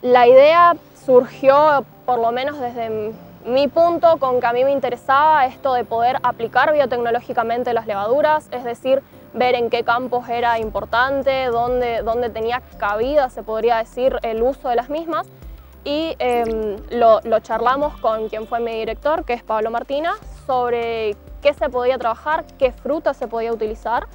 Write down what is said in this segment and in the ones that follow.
La idea surgió, por lo menos desde mi punto, con que a mí me interesaba esto de poder aplicar biotecnológicamente las levaduras, es decir, ver en qué campos era importante, dónde tenía cabida, se podría decir, el uso de las mismas. Y lo charlamos con quien fue mi director, que es Pablo Martina, sobre qué se podía trabajar, qué fruta se podía utilizar.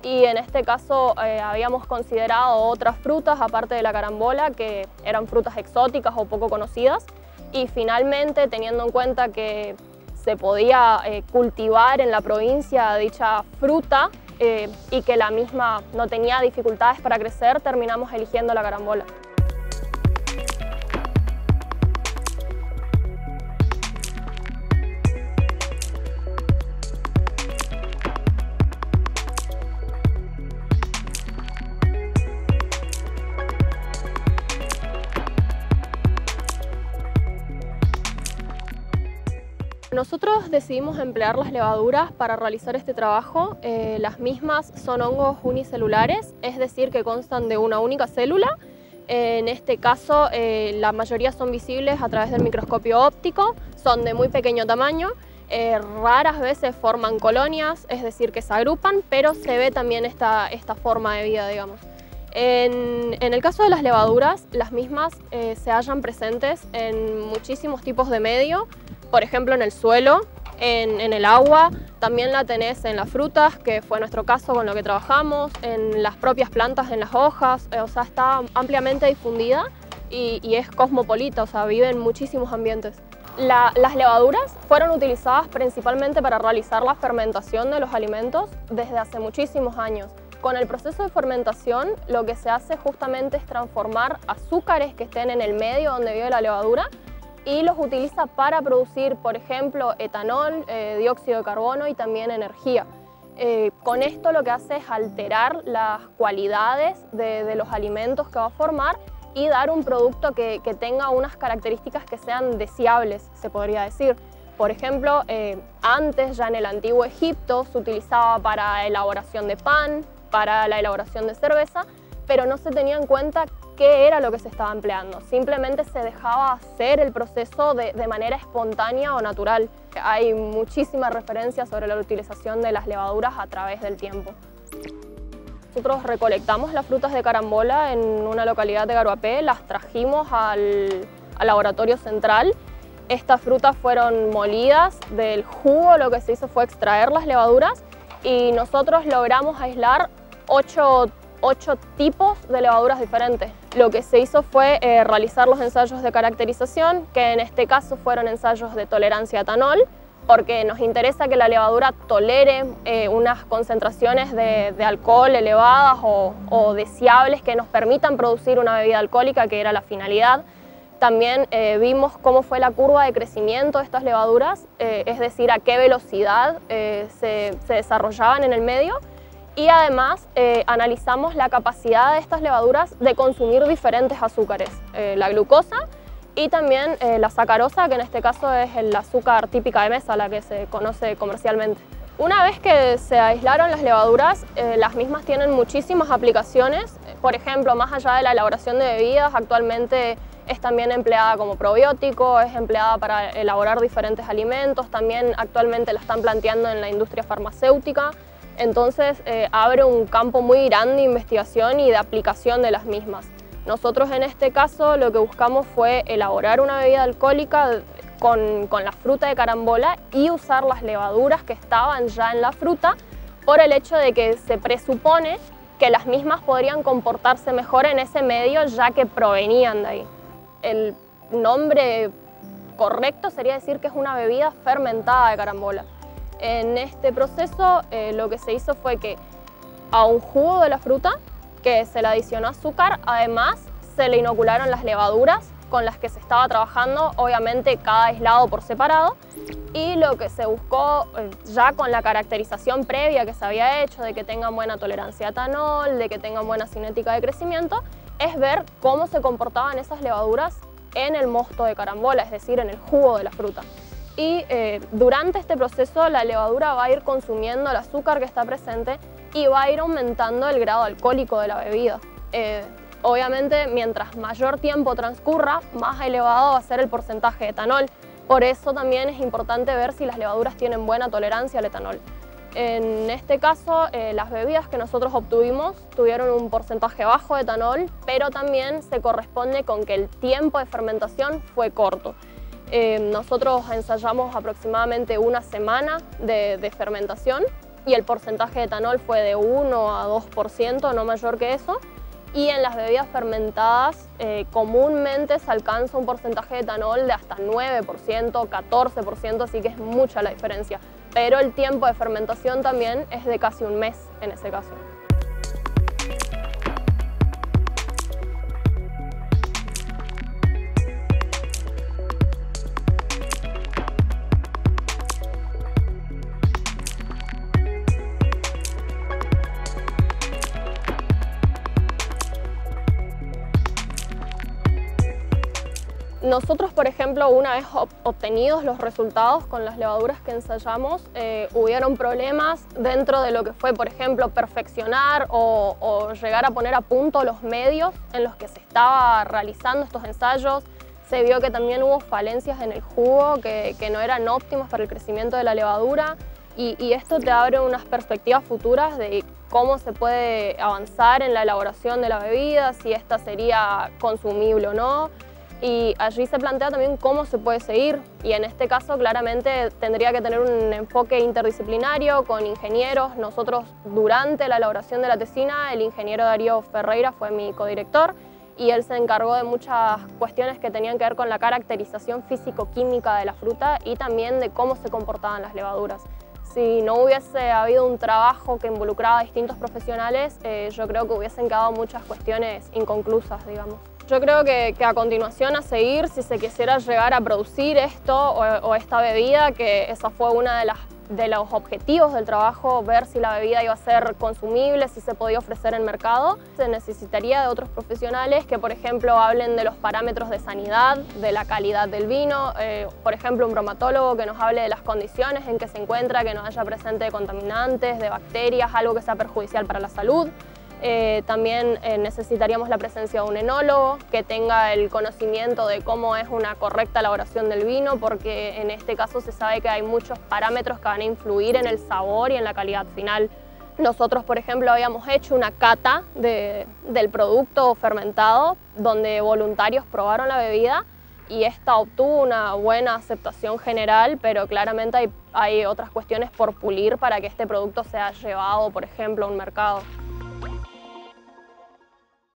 Y en este caso habíamos considerado otras frutas, aparte de la carambola, que eran frutas exóticas o poco conocidas. Y finalmente, teniendo en cuenta que se podía cultivar en la provincia dicha fruta y que la misma no tenía dificultades para crecer, terminamos eligiendo la carambola. Nosotros decidimos emplear las levaduras para realizar este trabajo. Las mismas son hongos unicelulares, es decir, que constan de una única célula. En este caso, la mayoría son visibles a través del microscopio óptico, son de muy pequeño tamaño, raras veces forman colonias, es decir, que se agrupan, pero se ve también esta forma de vida, digamos. En el caso de las levaduras, las mismas se hallan presentes en muchísimos tipos de medio. Por ejemplo, en el suelo, en el agua, también la tenés en las frutas, que fue nuestro caso con lo que trabajamos, en las propias plantas, en las hojas, o sea, está ampliamente difundida y es cosmopolita, o sea, vive en muchísimos ambientes. Las levaduras fueron utilizadas principalmente para realizar la fermentación de los alimentos desde hace muchísimos años. Con el proceso de fermentación, lo que se hace justamente es transformar azúcares que estén en el medio donde vive la levadura y los utiliza para producir, por ejemplo, etanol, dióxido de carbono y también energía. Con esto lo que hace es alterar las cualidades de los alimentos que va a formar y dar un producto que tenga unas características que sean deseables, se podría decir. Por ejemplo, antes, ya en el antiguo Egipto, se utilizaba para elaboración de pan, para la elaboración de cerveza, pero no se tenía en cuenta qué era lo que se estaba empleando. Simplemente se dejaba hacer el proceso de manera espontánea o natural. Hay muchísimas referencias sobre la utilización de las levaduras a través del tiempo. Nosotros recolectamos las frutas de carambola en una localidad de Garuapé, las trajimos al laboratorio central. Estas frutas fueron molidas, del jugo lo que se hizo fue extraer las levaduras y nosotros logramos aislar 8 tipos de levaduras diferentes. Lo que se hizo fue realizar los ensayos de caracterización, que en este caso fueron ensayos de tolerancia a etanol, porque nos interesa que la levadura tolere unas concentraciones de alcohol elevadas o deseables que nos permitan producir una bebida alcohólica, que era la finalidad. También vimos cómo fue la curva de crecimiento de estas levaduras, es decir, a qué velocidad se desarrollaban en el medio. Y además analizamos la capacidad de estas levaduras de consumir diferentes azúcares, la glucosa y también la sacarosa, que en este caso es el azúcar típica de mesa, la que se conoce comercialmente. Una vez que se aislaron las levaduras, las mismas tienen muchísimas aplicaciones. Por ejemplo, más allá de la elaboración de bebidas, actualmente es también empleada como probiótico, es empleada para elaborar diferentes alimentos, también actualmente la están planteando en la industria farmacéutica. Entonces abre un campo muy grande de investigación y de aplicación de las mismas. Nosotros en este caso lo que buscamos fue elaborar una bebida alcohólica con la fruta de carambola y usar las levaduras que estaban ya en la fruta por el hecho de que se presupone que las mismas podrían comportarse mejor en ese medio ya que provenían de ahí. El nombre correcto sería decir que es una bebida fermentada de carambola. En este proceso lo que se hizo fue que a un jugo de la fruta que se le adicionó azúcar, además se le inocularon las levaduras con las que se estaba trabajando, obviamente cada aislado por separado, y lo que se buscó ya con la caracterización previa que se había hecho de que tengan buena tolerancia a etanol, de que tengan buena cinética de crecimiento, es ver cómo se comportaban esas levaduras en el mosto de carambola, es decir, en el jugo de la fruta. Y durante este proceso la levadura va a ir consumiendo el azúcar que está presente y va a ir aumentando el grado alcohólico de la bebida. Obviamente, mientras mayor tiempo transcurra, más elevado va a ser el porcentaje de etanol. Por eso también es importante ver si las levaduras tienen buena tolerancia al etanol. En este caso, las bebidas que nosotros obtuvimos tuvieron un porcentaje bajo de etanol, pero también se corresponde con que el tiempo de fermentación fue corto. Nosotros ensayamos aproximadamente una semana de fermentación y el porcentaje de etanol fue de 1 a 2%, no mayor que eso. Y en las bebidas fermentadas comúnmente se alcanza un porcentaje de etanol de hasta 9%, 14%, así que es mucha la diferencia. Pero el tiempo de fermentación también es de casi un mes en ese caso. Nosotros, por ejemplo, una vez obtenidos los resultados con las levaduras que ensayamos, hubieron problemas dentro de lo que fue, por ejemplo, perfeccionar o llegar a poner a punto los medios en los que se estaba realizando estos ensayos. Se vio que también hubo falencias en el jugo que no eran óptimas para el crecimiento de la levadura y esto te abre unas perspectivas futuras de cómo se puede avanzar en la elaboración de la bebida, si esta sería consumible o no. Y allí se plantea también cómo se puede seguir y en este caso claramente tendría que tener un enfoque interdisciplinario con ingenieros. Nosotros durante la elaboración de la tesina, el ingeniero Darío Ferreira fue mi codirector y él se encargó de muchas cuestiones que tenían que ver con la caracterización físico-química de la fruta y también de cómo se comportaban las levaduras. Si no hubiese habido un trabajo que involucraba a distintos profesionales, yo creo que hubiesen quedado muchas cuestiones inconclusas, digamos. Yo creo que a continuación a seguir, si se quisiera llegar a producir esto o esta bebida, que esa fue una de los objetivos del trabajo, ver si la bebida iba a ser consumible, si se podía ofrecer en mercado. Se necesitaría de otros profesionales que, por ejemplo, hablen de los parámetros de sanidad, de la calidad del vino, por ejemplo, un bromatólogo que nos hable de las condiciones en que se encuentra, que no haya presente de contaminantes, de bacterias, algo que sea perjudicial para la salud. También necesitaríamos la presencia de un enólogo que tenga el conocimiento de cómo es una correcta elaboración del vino, porque en este caso se sabe que hay muchos parámetros que van a influir en el sabor y en la calidad final. Nosotros, por ejemplo, habíamos hecho una cata del producto fermentado donde voluntarios probaron la bebida y esta obtuvo una buena aceptación general, pero claramente hay otras cuestiones por pulir para que este producto sea llevado, por ejemplo, a un mercado.